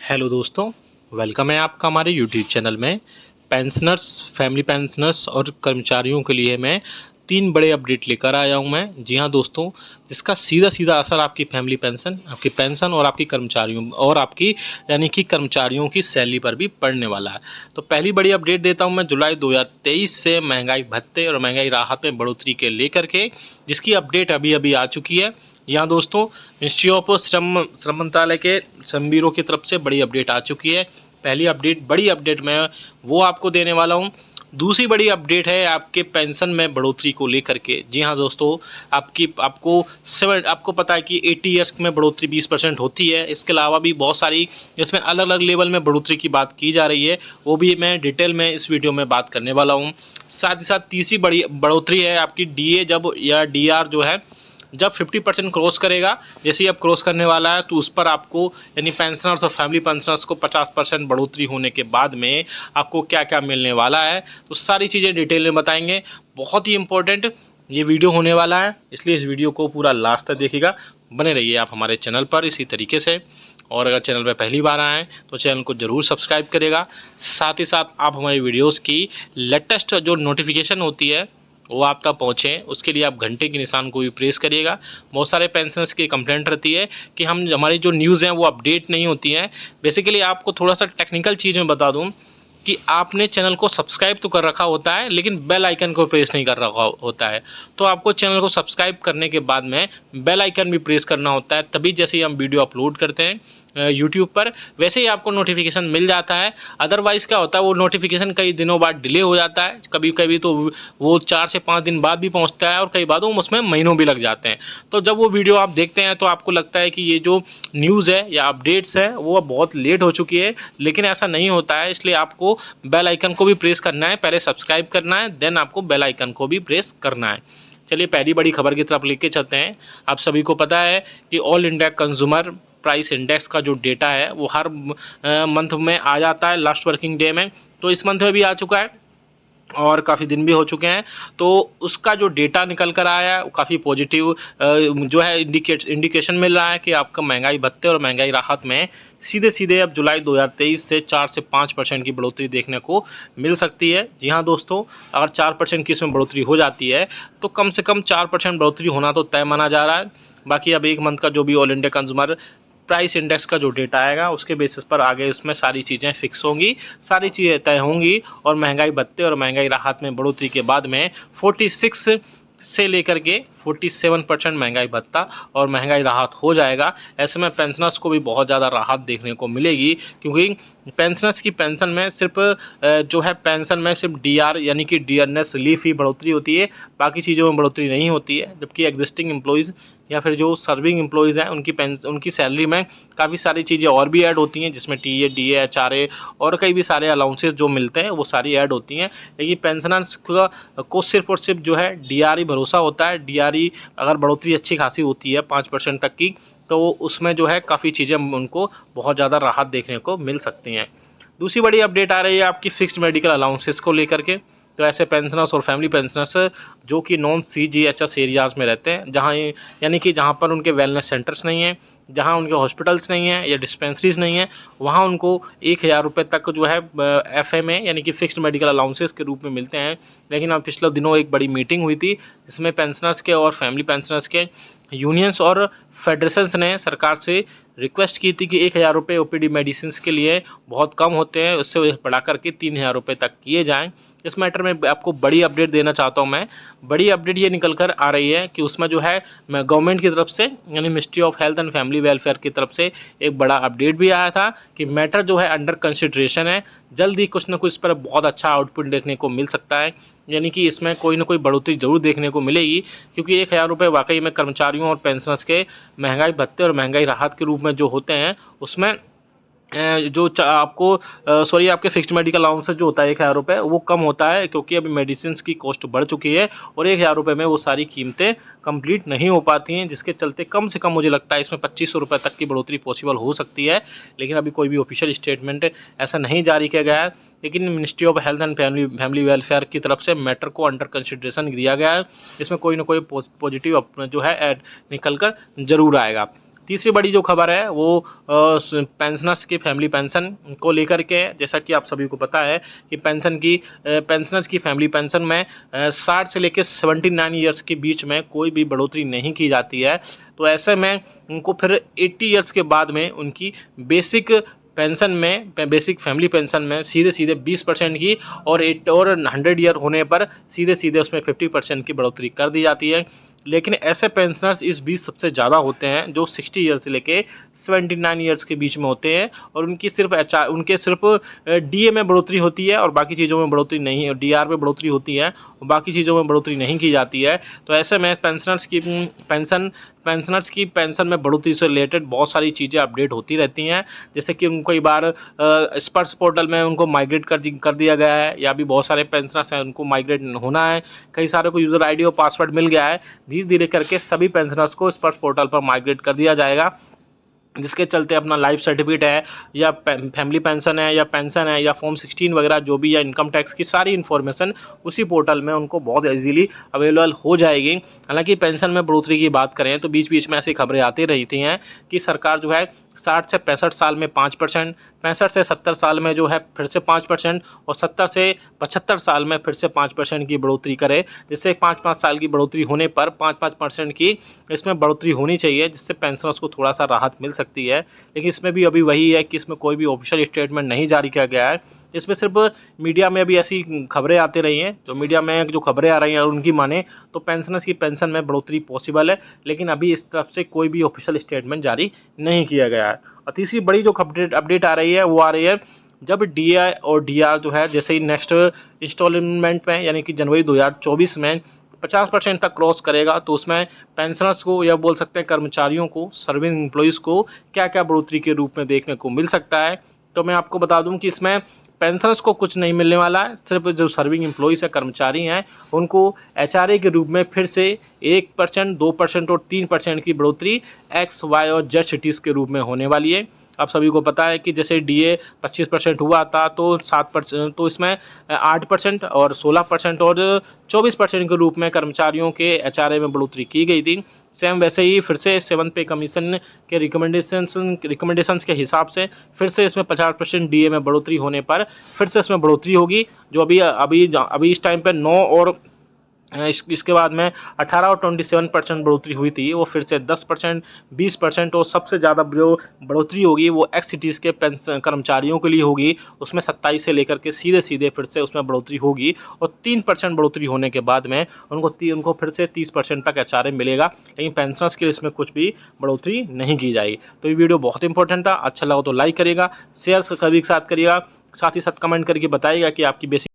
Hello दोस्तों, welcome है आपका हमारे यूट्यूब चैनल में। पेंशनर्स, फैमिली पेंशनर्स और कर्मचारियों के लिए मैं 3 बड़े अपडेट लेकर आया हूं मैं। जी हां दोस्तों, जिसका सीधा सीधा असर आपकी फैमिली पेंशन, आपकी पेंशन और आपकी कर्मचारियों और आपकी यानी कि कर्मचारियों की सैलरी पर भी पड़ने वाला है। तो पहली बड़ी अपडेट देता हूं मैं जुलाई 2023 से महंगाई भत्ते और महंगाई राहत में बढ़ोतरी के लेकर के, जिसकी अपडेट अभी अभी आ चुकी है। यहाँ दोस्तों, मिनिस्ट्री ऑफ श्रम मंत्रालय के श्रम ब्यूरो की तरफ से बड़ी अपडेट आ चुकी है। पहली अपडेट, बड़ी अपडेट मैं वो आपको देने वाला हूँ। दूसरी बड़ी अपडेट है आपके पेंशन में बढ़ोतरी को लेकर के। जी हाँ दोस्तों, आपको पता है कि 80 ईयर्स में बढ़ोतरी 20% होती है। इसके अलावा भी बहुत सारी इसमें अलग अलग लेवल में बढ़ोतरी की बात की जा रही है, वो भी मैं डिटेल में इस वीडियो में बात करने वाला हूँ। साथ ही साथ तीसरी बड़ी बढ़ोतरी है आपकी डीए जब या डीआर जो है जब 50% क्रॉस करेगा। जैसे ही अब क्रॉस करने वाला है तो उस पर आपको यानी पेंशनर्स और फैमिली पेंशनर्स को 50% बढ़ोतरी होने के बाद में आपको क्या क्या मिलने वाला है, तो सारी चीज़ें डिटेल में बताएंगे। बहुत ही इंपॉर्टेंट ये वीडियो होने वाला है, इसलिए इस वीडियो को पूरा लास्ट तक देखिएगा। बने रहिए आप हमारे चैनल पर इसी तरीके से। और अगर चैनल पर पहली बार आएँ तो चैनल को ज़रूर सब्सक्राइब करेगा। साथ ही साथ आप हमारी वीडियोज़ की लेटेस्ट जो नोटिफिकेशन होती है वो आप तक पहुँचे, उसके लिए आप घंटे के निशान को भी प्रेस करिएगा। बहुत सारे पेंशनर्स की कंप्लेंट रहती है कि हमारी जो न्यूज़ हैं वो अपडेट नहीं होती हैं। बेसिकली आपको थोड़ा सा टेक्निकल चीज़ में बता दूं कि आपने चैनल को सब्सक्राइब तो कर रखा होता है लेकिन बेल आइकन को प्रेस नहीं कर रखा होता है। तो आपको चैनल को सब्सक्राइब करने के बाद में बेल आइकन भी प्रेस करना होता है, तभी जैसे ही हम वीडियो अपलोड करते हैं यूट्यूब पर वैसे ही आपको नोटिफिकेशन मिल जाता है। अदरवाइज़ क्या होता है, वो नोटिफिकेशन कई दिनों बाद डिले हो जाता है, कभी कभी तो वो 4 से 5 दिन बाद भी पहुंचता है और कई बार उसमें महीनों भी लग जाते हैं। तो जब वो वीडियो आप देखते हैं तो आपको लगता है कि ये जो न्यूज़ है या अपडेट्स है वो बहुत लेट हो चुकी है, लेकिन ऐसा नहीं होता है। इसलिए आपको बेल आइकन को भी प्रेस करना है, पहले सब्सक्राइब करना है, देन आपको बेल आइकन को भी प्रेस करना है। चलिए पहली बड़ी खबर की तरफ लेके चलते हैं। आप सभी को पता है कि all India consumer price index का जो डेटा है वो हर मंथ में आ जाता है, लास्ट वर्किंग डे में। तो इस मंथ में भी आ चुका है और काफ़ी दिन भी हो चुके हैं। तो उसका जो डेटा निकल कर आया है वो काफ़ी पॉजिटिव जो है इंडिकेशन मिल रहा है कि आपका महंगाई भत्ते और महंगाई राहत में सीधे सीधे अब जुलाई 2023 से 4 से 5% की बढ़ोतरी देखने को मिल सकती है। जी हाँ दोस्तों, अगर 4% की इसमें बढ़ोतरी हो जाती है तो कम से कम 4% बढ़ोतरी होना तो तय माना जा रहा है। बाकी अब एक मंथ का जो भी all India consumer price index का जो डेटा आएगा उसके बेसिस पर आगे उसमें सारी चीज़ें फिक्स होंगी, सारी चीज़ें तय होंगी। और महंगाई भत्ते और महंगाई राहत में बढ़ोतरी के बाद में 46 से लेकर के 47% महंगाई भत्ता और महंगाई राहत हो जाएगा। ऐसे में पेंशनर्स को भी बहुत ज़्यादा राहत देखने को मिलेगी, क्योंकि पेंशनर्स की पेंशन में सिर्फ जो है पेंशन में सिर्फ डीआर यानी कि डियरनेस रिलीफ ही बढ़ोतरी होती है, बाकी चीज़ों में बढ़ोतरी नहीं होती है। जबकि एग्जिस्टिंग एम्प्लॉयज़ या फिर जो सर्विंग एम्प्लॉयज़ हैं उनकी सैलरी में काफ़ी सारी चीज़ें और भी ऐड होती हैं, जिसमें टीए, डीए, एचआरए और कई भी सारे अलाउंसेस जो मिलते हैं वो सारी ऐड होती हैं। लेकिन पेंशनर्स को सिर्फ और सिर्फ जो है डीआर ही भरोसा होता है। डीआर अगर बढ़ोतरी अच्छी खासी होती है 5% तक की, तो उसमें जो है काफ़ी चीज़ें उनको बहुत ज़्यादा राहत देखने को मिल सकती हैं। दूसरी बड़ी अपडेट आ रही है आपकी फिक्स्ड मेडिकल अलाउंसेस को लेकर के। तो ऐसे पेंशनर्स और फैमिली पेंशनर्स जो कि नॉन सीजीएचएस एरियाज़ में रहते हैं, जहाँ यानी कि जहाँ पर उनके वेलनेस सेंटर्स नहीं हैं, जहाँ उनके हॉस्पिटल्स नहीं हैं या डिस्पेंसरीज नहीं हैं, वहाँ उनको 1000 रुपये तक जो है एफएमए यानी कि फिक्स्ड मेडिकल अलाउंसेस के रूप में मिलते हैं। लेकिन अब पिछले दिनों एक बड़ी मीटिंग हुई थी जिसमें पेंशनर्स के और फैमिली पेंशनर्स के यूनियंस और फेडरेशंस ने सरकार से रिक्वेस्ट की थी कि 1000 रुपये ओपीडी मेडिसिन के लिए बहुत कम होते हैं, उससे बढ़ा करके 3000 रुपये तक किए जाएँ। इस मैटर में आपको बड़ी अपडेट देना चाहता हूं मैं। बड़ी अपडेट ये निकल कर आ रही है कि उसमें जो है गवर्नमेंट की तरफ से यानी ministry of health and family welfare की तरफ से एक बड़ा अपडेट भी आया था कि मैटर जो है अंडर कंसिडरेशन है। जल्द ही कुछ ना कुछ इस पर बहुत अच्छा आउटपुट देखने को मिल सकता है, यानी कि इसमें कोई ना कोई बढ़ोतरी जरूर देखने को मिलेगी। क्योंकि 1000 रुपये वाकई में कर्मचारियों और पेंशनर्स के महंगाई भत्ते और महंगाई राहत के रूप में जो होते हैं उसमें जो आपके फिक्स्ड मेडिकल अलाउंसेस जो होता है 1000 रुपये वो कम होता है, क्योंकि अभी मेडिसिन की कॉस्ट बढ़ चुकी है और 1000 रुपये में वो सारी कीमतें कंप्लीट नहीं हो पाती हैं, जिसके चलते कम से कम मुझे लगता है इसमें 2500 रुपये तक की बढ़ोतरी पॉसिबल हो सकती है। लेकिन अभी कोई भी ऑफिशियल स्टेटमेंट ऐसा नहीं जारी किया गया है, लेकिन ministry of health and family welfare की तरफ से मैटर को अंडर कंसिडरेशन दिया गया है। इसमें कोई ना कोई पॉजिटिव जो है निकल कर जरूर आएगा। तीसरी बड़ी जो खबर है वो पेंशनर्स की फैमिली पेंशन को लेकर के है। जैसा कि आप सभी को पता है कि पेंशनर्स की फैमिली पेंशन में 60 से लेकर 79 ईयर्स के बीच में कोई भी बढ़ोतरी नहीं की जाती है। तो ऐसे में उनको फिर 80 ईयर्स के बाद में उनकी बेसिक फैमिली पेंशन में सीधे सीधे 20% की और 100 ईयर होने पर सीधे सीधे उसमें 50% की बढ़ोतरी कर दी जाती है। लेकिन ऐसे पेंशनर्स इस बीच सबसे ज़्यादा होते हैं जो 60 ईयर से लेके 79 ईयर्स के बीच में होते हैं, और उनके सिर्फ डीए में बढ़ोतरी होती है और बाकी चीज़ों में बढ़ोतरी नहीं है, डीआर में बढ़ोतरी होती है और बाकी चीज़ों में बढ़ोतरी नहीं की जाती है। तो ऐसे में पेंशनर्स की पेंशन में बढ़ोतरी से रिलेटेड बहुत सारी चीज़ें अपडेट होती रहती हैं। जैसे कि उनको कई बार स्पर्श पोर्टल में उनको माइग्रेट कर दिया गया है, या भी बहुत सारे पेंशनर्स हैं उनको माइग्रेट होना है, कई सारे को यूज़र आईडी और पासवर्ड मिल गया है। धीरे धीरे करके सभी पेंशनर्स को स्पर्श पोर्टल पर माइग्रेट कर दिया जाएगा, जिसके चलते अपना लाइफ सर्टिफिकेट है या फैमिली पेंशन है या पेंशन है या फॉर्म 16 वगैरह जो भी, या इनकम टैक्स की सारी इन्फॉर्मेशन उसी पोर्टल में उनको बहुत ईजीली अवेलेबल हो जाएगी। हालांकि पेंशन में बढ़ोतरी की बात करें तो बीच बीच में ऐसी खबरें आती रहती हैं कि सरकार जो है 60 से 65 साल में 5%, 65 से 70 साल में जो है फिर से 5%, और 70 से 75 साल में फिर से 5% की बढ़ोतरी करे, जिससे 5-5 साल की बढ़ोतरी होने पर 5-5% की इसमें बढ़ोतरी होनी चाहिए, जिससे पेंशनर्स को थोड़ा सा राहत मिल सकती है। लेकिन इसमें भी अभी वही है कि इसमें कोई भी ऑफिशियल स्टेटमेंट नहीं जारी किया गया है। इसमें सिर्फ मीडिया में अभी ऐसी खबरें आती रही हैं, जो मीडिया में जो खबरें आ रही हैं उनकी माने तो पेंशनर्स की पेंशन में बढ़ोतरी पॉसिबल है, लेकिन अभी इस तरफ से कोई भी ऑफिशियल स्टेटमेंट जारी नहीं किया गया है। और तीसरी बड़ी जो अपडेट आ रही है वो आ रही है, जब डीआई और डीआर जो है जैसे ही नेक्स्ट इंस्टॉलमेंट में यानी कि जनवरी 2024 में 50% तक क्रॉस करेगा, तो उसमें पेंशनर्स को या बोल सकते हैं कर्मचारियों को, सर्विंग एम्प्लॉयज़ को क्या क्या बढ़ोतरी के रूप में देखने को मिल सकता है। तो मैं आपको बता दूं कि इसमें पेंशनर्स को कुछ नहीं मिलने वाला है, सिर्फ जो सर्विंग एम्प्लॉयज़ या कर्मचारी हैं उनको एचआरए के रूप में फिर से 1%, 2% और 3% की बढ़ोतरी एक्स, वाई और जेड सिटीज़ के रूप में होने वाली है। आप सभी को पता है कि जैसे डीए 25% हुआ था तो 7%, तो इसमें 8% और 16% और 24% के रूप में कर्मचारियों के एचआरए में बढ़ोतरी की गई थी। सेम वैसे ही फिर से 7th पे कमीशन के रिकमेंडेशंस के हिसाब से फिर से इसमें 50% डीए में बढ़ोतरी होने पर फिर से इसमें बढ़ोतरी होगी, जो अभी इस टाइम पे 9 और इसके बाद में 18 और 27% बढ़ोतरी हुई थी, वो फिर से 10%, 20% और सबसे ज़्यादा जो बढ़ोतरी होगी वो एक्स सिटीज़ के कर्मचारियों के लिए होगी। उसमें 27 से लेकर के सीधे सीधे फिर से उसमें बढ़ोतरी होगी, और 3% बढ़ोतरी होने के बाद में उनको फिर से 30% तक एचआरए मिलेगा। लेकिन पेंशनर्स के इसमें कुछ भी बढ़ोतरी नहीं की जाएगी। तो ये वीडियो बहुत इंपॉर्टेंट था, अच्छा लगा तो लाइक करिएगा, शेयर सभी के साथ करिएगा, साथ ही साथ कमेंट करके बताइएगा कि आपकी बेसिक